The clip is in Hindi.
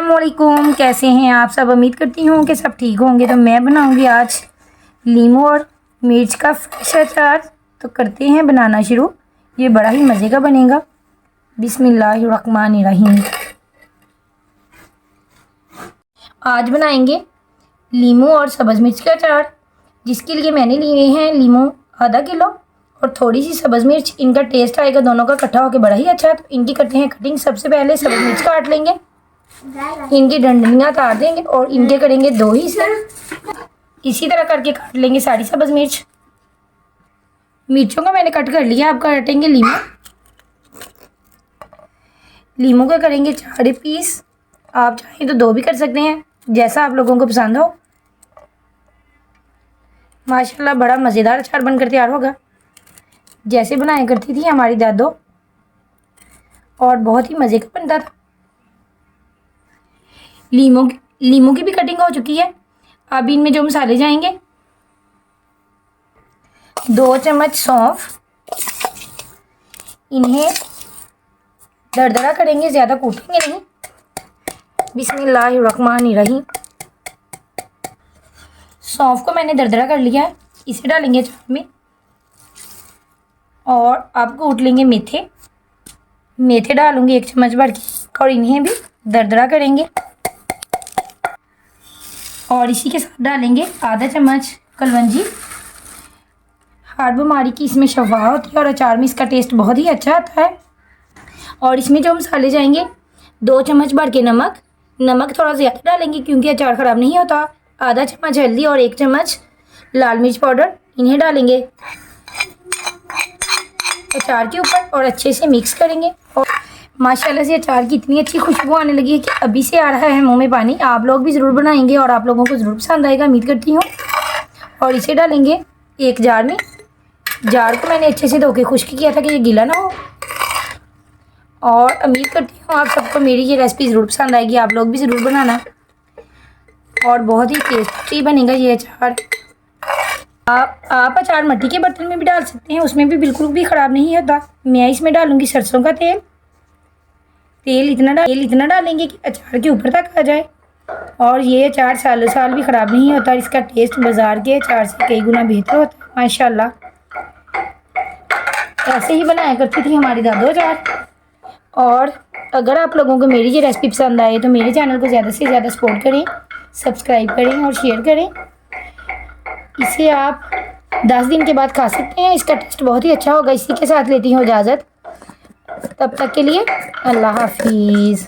अस्सलामुअलैकुम, कैसे हैं आप सब। उम्मीद करती हूँ कि सब ठीक होंगे। तो मैं बनाऊँगी आज लीमू और मिर्च का फ्रेश अचार। तो करते हैं बनाना शुरू। ये बड़ा ही मज़े का बनेगा। बिस्मिल्लाहिर्रहमानिर्रहीम। आज बनाएंगे लीमू और सब्ज़ मिर्च का अचार, जिसके लिए मैंने लिए हैं लीमू आधा किलो और थोड़ी सी सब्ज़ मिर्च। इनका टेस्ट आएगा दोनों का इकट्ठा होकर बड़ा ही अच्छा। तो इनकी करते हैं कटिंग। सबसे पहले सब्ज़ मिर्च काट लेंगे, इनकी डंडियाँ काट देंगे और इनके करेंगे 2 हिस्से। इसी तरह करके काट लेंगे सारी सब्ज़ मिर्च। मिर्चों का मैंने कट कर लिया। अब काटेंगे लीमू। लीमू का करेंगे 4 पीस। आप चाहें तो 2 भी कर सकते हैं, जैसा आप लोगों को पसंद हो। माशाल्लाह बड़ा मज़ेदार अचार बनकर तैयार होगा, जैसे बनाया करती थी हमारी दादो, और बहुत ही मज़े का बनता था। लीमू की भी कटिंग हो चुकी है। अब इनमें जो मसाले जाएंगे, 2 चम्मच सौंफ, इन्हें दरदरा करेंगे, ज़्यादा कूटेंगे नहीं। बिस्मिल्लाहिर्रहमानिर्रहीम। सौंफ को मैंने दरदरा कर लिया है, इसे डालेंगे अचार में। और अब कूट लेंगे मेथे डालूंगी 1 चम्मच भर के, और इन्हें भी दरदरा करेंगे। और इसी के साथ डालेंगे आधा चम्मच कलवंजी। हार्ट बीमारी की इसमें शफा होती है और अचार में इसका टेस्ट बहुत ही अच्छा आता है। और इसमें जो मसाले जाएंगे, 2 चम्मच भर के नमक थोड़ा ज़्यादा डालेंगे क्योंकि अचार ख़राब नहीं होता। आधा चम्मच हल्दी और 1 चम्मच लाल मिर्च पाउडर, इन्हें डालेंगे अचार के ऊपर और अच्छे से मिक्स करेंगे। और माशाल्लाह से अचार की इतनी अच्छी खुशबू आने लगी है कि अभी से आ रहा है मुंह में पानी। आप लोग भी ज़रूर बनाएंगे और आप लोगों को ज़रूर पसंद आएगा, उम्मीद करती हूँ। और इसे डालेंगे एक जार में। जार को मैंने अच्छे से धो के खुश्क किया था कि ये गीला ना हो। और उम्मीद करती हूँ आप सबको मेरी ये रेसिपी ज़रूर पसंद आएगी। आप लोग भी ज़रूर बनाना, और बहुत ही टेस्टी बनेगा ये अचार। आप अचार मिट्टी के बर्तन में भी डाल सकते हैं, उसमें भी बिल्कुल भी ख़राब नहीं होता। मैं इसमें डालूँगी सरसों का तेल इतना डालेंगे कि अचार के ऊपर तक आ जाए। और ये अचार सालों साल भी ख़राब नहीं होता। इसका टेस्ट बाज़ार के अचार से कई गुना बेहतर होता है माशाल्लाह। ऐसे ही बनाया करती थी हमारी दादो अचार। और अगर आप लोगों को मेरी ये रेसिपी पसंद आए तो मेरे चैनल को ज़्यादा से ज़्यादा सपोर्ट करें, सब्सक्राइब करें और शेयर करें। इसे आप 10 दिन के बाद खा सकते हैं, इसका टेस्ट बहुत ही अच्छा होगा। इसी के साथ लेती हूँ इजाज़त। तब तक के लिए अल्लाह हाफिज़।